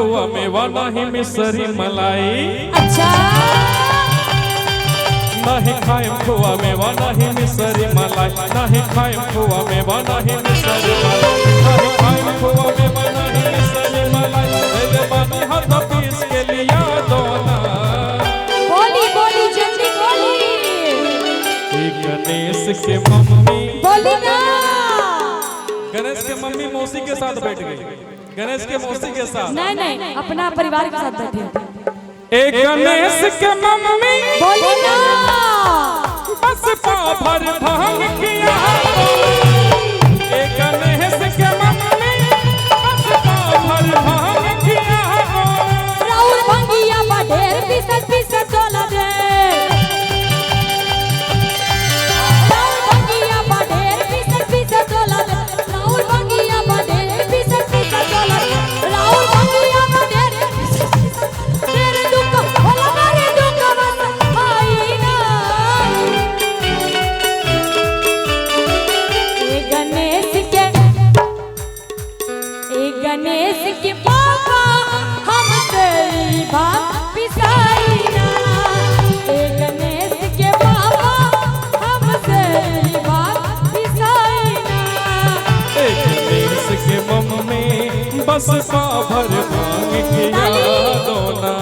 खोआ मेवा नहीं मिसरी मलाई। अच्छा नहीं खाएम खोआ मेवा नहीं मिसरी मलाई, नहीं खाएम खोआ मेवा नहीं मिसरी मलाई, नहीं खाएम खोआ मेवा नहीं मिसरी मलाई। ले बानी हाथ पीस के लिया दोना। बोली बोली जल्दी बोली। गणेश के मम्मी बोली ना। गणेश के मम्मी मौसी के साथ बैठ गई। गणेश के मौसी के साथ नहीं नहीं अपना परिवार के साथ बैठे। एक गणेश के मम्मी बोली ना। बस पाँव भर भांग किया। एक गणेश के मम्मी बस पाँव भर भांग किया। राउर भंगिया बढेर पीसत पीसत चला दे। राउर भंगिया बढेर पीसत पीसत चला दे। राउर भंगिया बढेर पीसत पीसत चला दे। राउर भंगिया बढेर पीसत पीसत तेरे दुख भला मारे दुख बस आई ना। गणेश के पापा हमसे बात पिसाई ना। गणेश के पापा हमसे बात पिसाई ना। गणेश के मम्मी बस पाँव भर भांग किया दोना।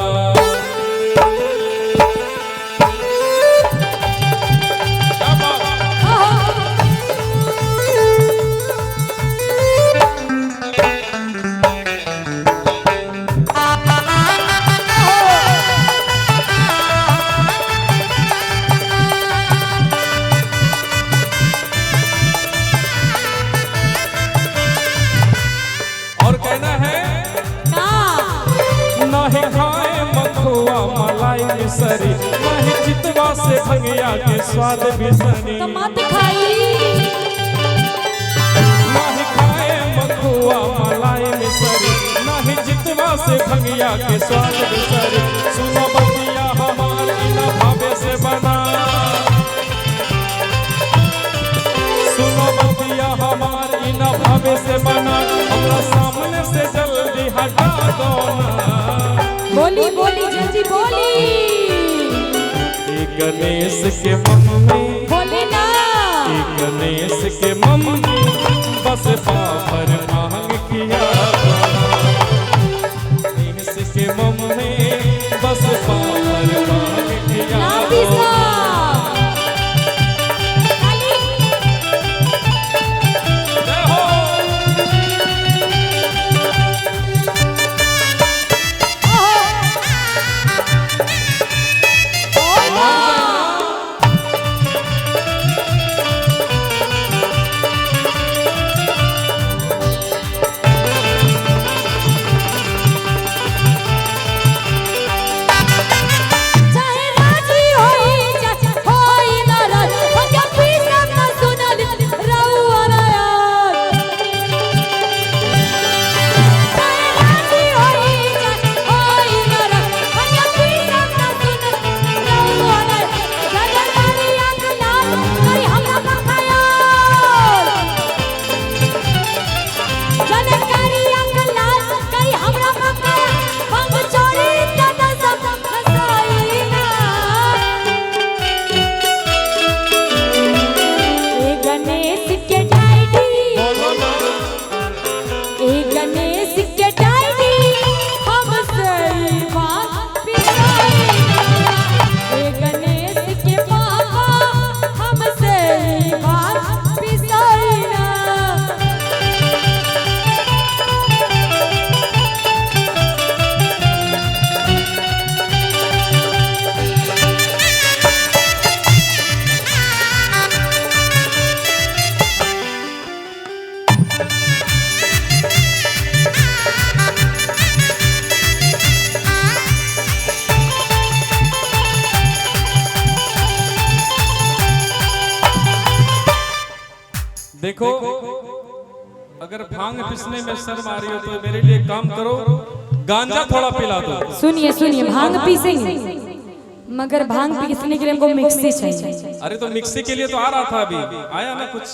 और कहना है नहीं खाए मखुआ मलाई मिसरी, नहीं चितवा से भंगिया के स्वाद बिसरी। तो मत खाई। नहीं खाए मखुआ मलाई मिसरी, नहीं चितवा से भंगिया के स्वाद बिसरी। सुनो बतिया हमारी न भावे से बना। सुनो बतिया हमारी न भावे से बना। हमरा सामने से जल्दी हटा दो ना। बोली बोली जल्दी बोली। गणेश के मम्मी बोली ना। गणेश के मम्मी बस पाँव भर भांग किया। गणेश के मम्मी बस पाँव भर भांग किया। ना पिसा। देखो अगर भांग पीसने में शर्म आ रही हो तो मेरे लिए काम करो, गांजा थोड़ा पिला दो। सुनिए सुनिए, भांग पीसेंगे मगर भांग पीसने के लिए हमको मिक्सी चाहिए। अरे तो मिक्सी के लिए तो आ रहा था, अभी आया ना कुछ।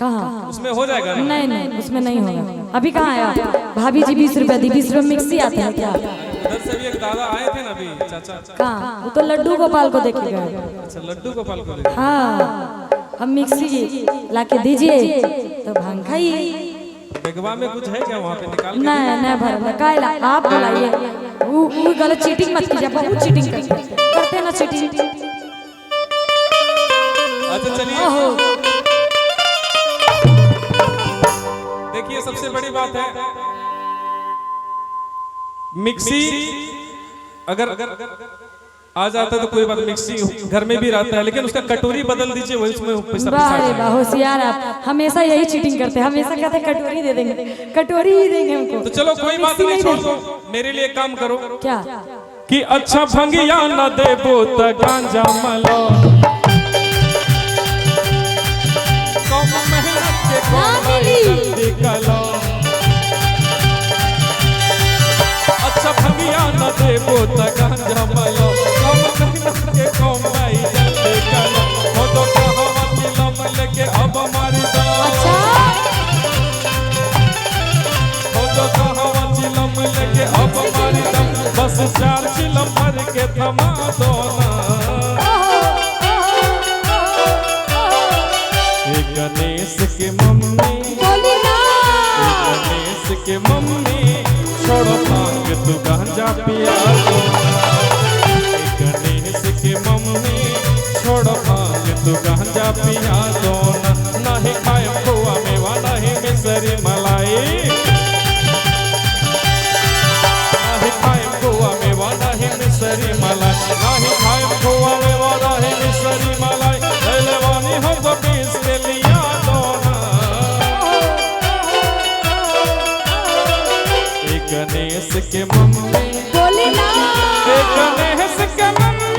कहाँ? उसमें हो जाएगा ना? नहीं नहीं उसमें नहीं होगा। अभी कहाँ आया? भाभी जी 20 रुपया दी। 20 रुपये मिक्सी आते हैं क्या? उधर से भी एक दादा आए थे ना अभी, चाचा। कहाँ? वो तो लड्डू गोपाल को देखे गए। अच्छा, लड्डू गोपाल को लेके। हाँ, हम मिक्सी लाके दीजिए तो भांग खाइए। बेगवा में कुछ है क्या वहाँ पे निकाल के? नहीं नहीं भर कायला आप बुलाइए। वो गलत चीटिंग मत कीजिए, बहुत चीटिंग करते हैं ना चीटिंग। अच्छा चलिए, देखिए सबसे बड़ी बात है, मिक्सी अगर आ जाता है तो कोई बात, मिक्सी घर में भी रहता है, लेकिन उसका कटोरी बदल दीजिए, वही उसमें पैसा वाह होशियार आप। हमेशा यही चीटिंग करते हैं, हमेशा कहते हैं कटोरी दे देंगे, कटोरी ही देंगे हमको। तो चलो कोई बात नहीं, छोड़ दो, मेरे लिए काम करो। क्या? कि अच्छा भंगिया न देबो त गांजा malo, कम मेहनत के कमाई जल्दी कलो। अच्छा भंगिया न देबो त गांजा malo, कम मेहनत के कमाई जल्दी कलो। हो तो कहवा चिलम लेके अब मारी दो, अच्छा हो तो कहवा चिलम लेके अब मारी दो, बस 4 चिलम भर के थमा दो ना। गणेश के मम्मी, गणेश के मम्मी, छोड़ो भांग तू गांजा पिया दो। गणेश के मम्मी, छोड़ो भांग तू गांजा पिया दो ना। नहीं खाए खोआ मेवा, नहीं मिसरी मलाई, नहीं खाए खोआ मेवा, नहीं मिसरी मलाई, नहीं खाए खोआ मेवा, नहीं मिसरी मलाई। लेवानी हम तो पीस के लिया दो ना। गणेश के मम्मी, बोली ना, गणेश के मम्मी,